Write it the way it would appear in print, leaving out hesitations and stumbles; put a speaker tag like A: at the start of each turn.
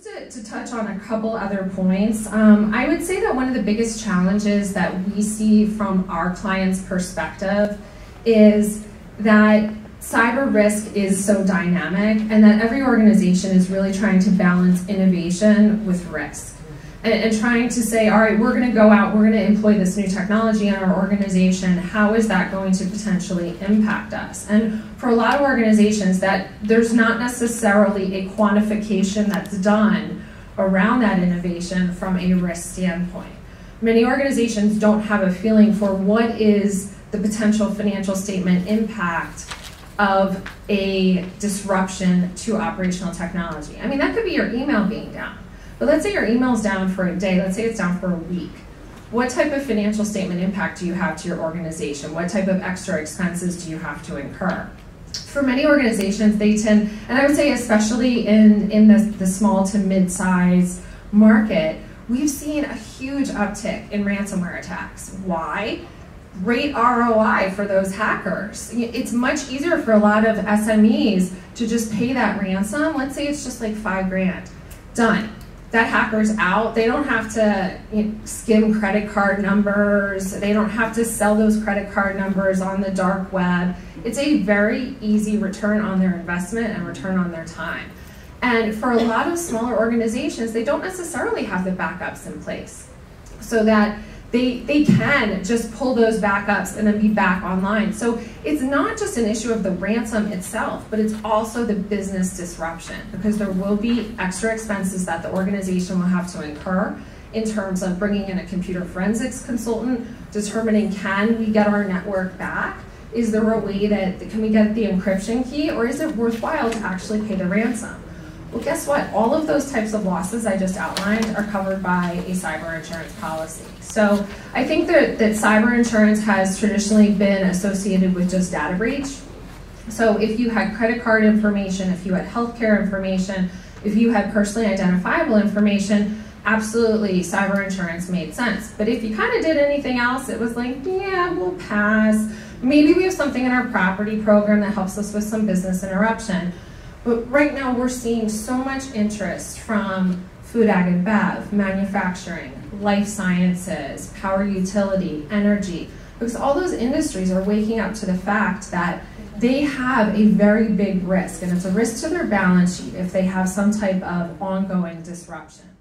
A: just to touch on a couple other points, I would say that one of the biggest challenges that we see from our clients' perspective is that cyber risk is so dynamic and that every organization is really trying to balance innovation with risk. And trying to say, all right, we're going to go out, we're going to employ this new technology in our organization. How is that going to potentially impact us? And for a lot of organizations, that there's not necessarily a quantification that's done around that innovation from a risk standpoint. Many organizations don't have a feeling for what is the potential financial statement impact of a disruption to operational technology. I mean, that could be your email being down. But let's say your email's down for a day, let's say it's down for a week. What type of financial statement impact do you have to your organization? What type of extra expenses do you have to incur? For many organizations, they tend, and I would say especially in the small to mid-size market, we've seen a huge uptick in ransomware attacks. Why? Great ROI for those hackers. It's much easier for a lot of SMEs to just pay that ransom. Let's say it's just like $5,000. Done. That hacker's out. They don't have to skim credit card numbers. They don't have to sell those credit card numbers on the dark web. It's a very easy return on their investment and return on their time. And for a lot of smaller organizations, they don't necessarily have the backups in place so that they can just pull those backups and then be back online. So it's not just an issue of the ransom itself, but it's also the business disruption, because there will be extra expenses that the organization will have to incur in terms of bringing in a computer forensics consultant, determining, can we get our network back? Is there a way that, can we get the encryption key, or is it worthwhile to actually pay the ransom? Well, guess what? All of those types of losses I just outlined are covered by a cyber insurance policy. So I think that cyber insurance has traditionally been associated with just data breach. So if you had credit card information, if you had healthcare information, if you had personally identifiable information, absolutely cyber insurance made sense. But if you kind of did anything else, it was like, yeah, we'll pass. Maybe we have something in our property program that helps us with some business interruption. But right now we're seeing so much interest from food, ag, and bev, manufacturing, life sciences, power utility, energy, because all those industries are waking up to the fact that they have a very big risk, and it's a risk to their balance sheet if they have some type of ongoing disruption.